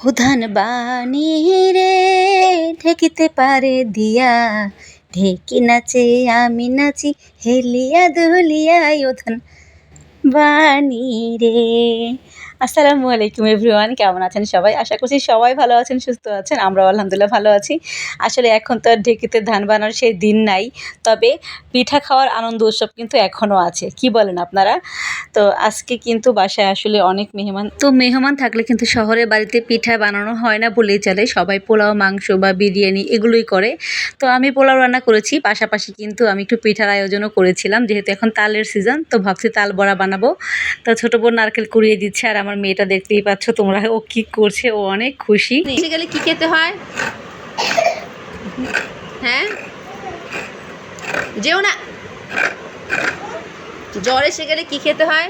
উধান বাণী রে ঢেকিতে পারে দিয়া, ঢেকি নাচে আমি নাচি হেলিয়া দুলিয়ায় উধান বাণী রে। আসসালামু আলাইকুম এভরিওয়ান, কেমন আছেন সবাই? আশা করছি সবাই ভালো আছেন, সুস্থ আছেন। আমরাও আলহামদুলিল্লাহ ভালো আছি। আসলে এখন তো আর ঢেকিতে ধান বানানোর সেই দিন নাই, তবে পিঠা খাওয়ার আনন্দ উৎসব কিন্তু এখনও আছে। কি বলেন আপনারা? তো আজকে কিন্তু বাসায় আসলে অনেক মেহমান থাকলে কিন্তু শহরের বাড়িতে পিঠা বানানো হয় না বলেই চলে। সবাই পোলাও, মাংস বা বিরিয়ানি এগুলোই করে। তো আমি পোলাও রান্না করেছি, পাশাপাশি কিন্তু আমি একটু পিঠার আয়োজনও করেছিলাম। যেহেতু এখন তালের সিজন, তো ভাবছি তাল বড়া বানাবো। তো ছোটো বোন নারকেল কুড়িয়ে দিচ্ছে, আর আমার মেয়েটা দেখতেই পাচ্ছ তোমরা, ও কি করছে, ও অনেক খুশি। এসে গেলে কি খেতে হয়? হ্যাঁ, যেও না। জ্বর এসে গেলে কি খেতে হয়?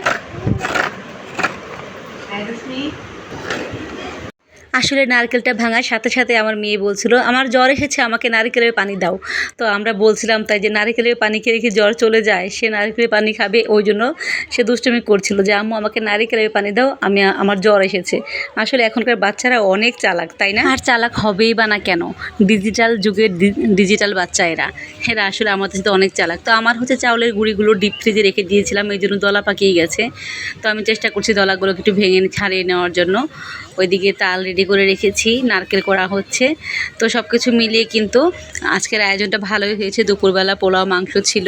আসলে নারকেলটা ভাঙার সাথে সাথে আমার মেয়ে বলছিল, আমার জ্বর এসেছে, আমাকে নারকেলের পানি দাও। তো আমরা বলছিলাম তাই যে নারকেলের পানি খেয়ে কি জ্বর চলে যায়? সে নারকেলের পানি খাবে, ওই জন্য সে দুষ্টুমি করছিল যে আম্মু আমাকে নারকেলের পানি দাও, আমার জ্বর এসেছে। আসলে এখনকার বাচ্চারা অনেক চালাক, তাই না? আর চালাক হবেই বা না কেন, ডিজিটাল যুগের ডিজিটাল বাচ্চা এরা আসলে আমাদের সাথে অনেক চালাক। তো আমার হচ্ছে চাউলের গুঁড়িগুলো ডিপ ফ্রিজে রেখে দিয়েছিলাম, এই জন্য দলা পাকিয়ে গেছে। তো আমি চেষ্টা করছি দলাগুলোকে একটু ভেঙে ছাড়িয়ে নেওয়ার জন্য। ওইদিকে তাল রেডি করে রেখেছি, নারকেল করা হচ্ছে। তো সব কিছু মিলিয়ে কিন্তু আজকের আয়োজনটা ভালোই হয়েছে। দুপুরবেলা পোলাও মাংস ছিল,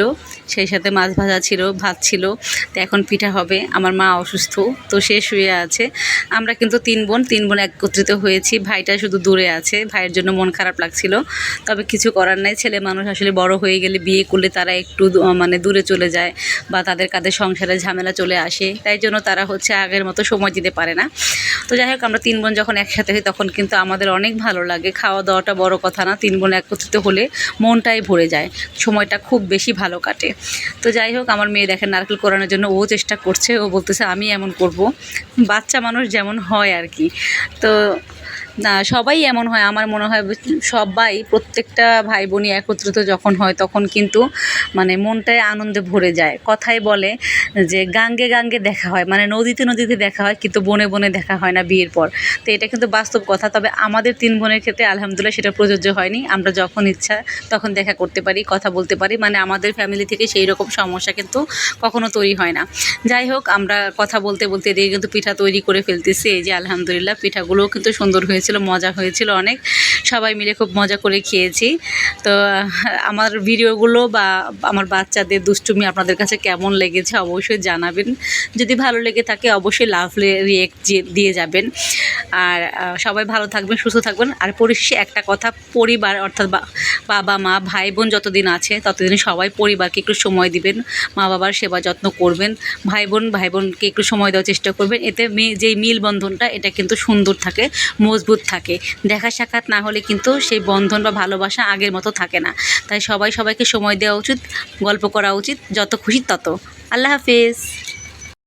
সেই সাথে মাছ ভাজা ছিল, ভাত ছিল। তো এখন পিঠা হবে। আমার মা অসুস্থ, তো সে শুয়ে আছে। আমরা কিন্তু তিন বোন একত্রিত হয়েছি। ভাইটা শুধু দূরে আছে, ভাইয়ের জন্য মন খারাপ লাগছিল। তবে কিছু করার নাই, ছেলে মানুষ আসলে বড় হয়ে গেলে, বিয়ে করলে তারা একটু মানে দূরে চলে যায়, বা তাদের কাঁধে সংসারের ঝামেলা চলে আসে। তাই জন্য তারা হচ্ছে আগের মতো সময় দিতে পারে না। তো যাই হোক, আমরা তিন বোন যখন একসাথে হই তখন কিন্তু আমাদের অনেক ভালো লাগে। খাওয়া দাওয়াটা বড় কথা না, তিন বোন একত্রিত হলে মনটাই ভরে যায়, সময়টা খুব বেশি ভালো কাটে। তো যাই হোক, আমার মেয়ে দেখেন নারকেল কোরানোর জন্য ও চেষ্টা করছে, ও বলতেছে আমি এমন করব। বাচ্চা মানুষ যেমন হয় আর কি। তো না, সবাই এমন হয় আমার মনে হয়। সবাই প্রত্যেকটা ভাই বোনই একত্রিত যখন হয় তখন কিন্তু মানে মনটায় আনন্দে ভরে যায়। কথায় বলে যে গাঙ্গে গাঙ্গে দেখা হয়, মানে নদীতে নদীতে দেখা হয়, কিন্তু বনে বনে দেখা হয় না বিয়ের পর। তো এটা কিন্তু বাস্তব কথা। তবে আমাদের তিন বোনের ক্ষেত্রে আলহামদুলিল্লাহ সেটা প্রযোজ্য হয়নি। আমরা যখন ইচ্ছা তখন দেখা করতে পারি, কথা বলতে পারি, মানে আমাদের ফ্যামিলি থেকে সেই রকম সমস্যা কিন্তু কখনো তৈরি হয় না। যাই হোক, আমরা কথা বলতে বলতে এদিকে কিন্তু পিঠা তৈরি করে ফেলতেছি। এই যে আলহামদুলিল্লাহ, পিঠাগুলোও কিন্তু সুন্দর হয়েছিল, মজা হয়েছিল অনেক। সবাই মিলে খুব মজা করে খেয়েছি। তো আমার ভিডিওগুলো বা আমার বাচ্চাদের দুষ্টুমি আপনাদের কাছে কেমন লেগেছে অবশ্যই জানাবেন। যদি ভালো লেগে থাকে অবশ্যই লাভলি রিয়েক্ট দিয়ে যাবেন। আর সবাই ভালো থাকবেন, সুস্থ থাকবেন। আর পরিশেষে একটা কথা, পরিবার অর্থাৎ বাবা মা ভাই বোন যতদিন আছে ততদিন সবাই পরিবারকে একটু সময় দিবেন, মা বাবার সেবা যত্ন করবেন, ভাই বোনকে একটু সময় দেওয়ার চেষ্টা করবেন। এতে যেই মিলবন্ধনটা এটা কিন্তু সুন্দর থাকে, মজবুত থাকে। দেখা সাক্ষাৎ না হলে কিন্তু সেই বন্ধন বা ভালোবাসা আগের মতো থাকে না। তাই সবাইকে সময় দেওয়া উচিত, গল্প করা উচিত, যত খুশি তত। আল্লাহ হাফেজ।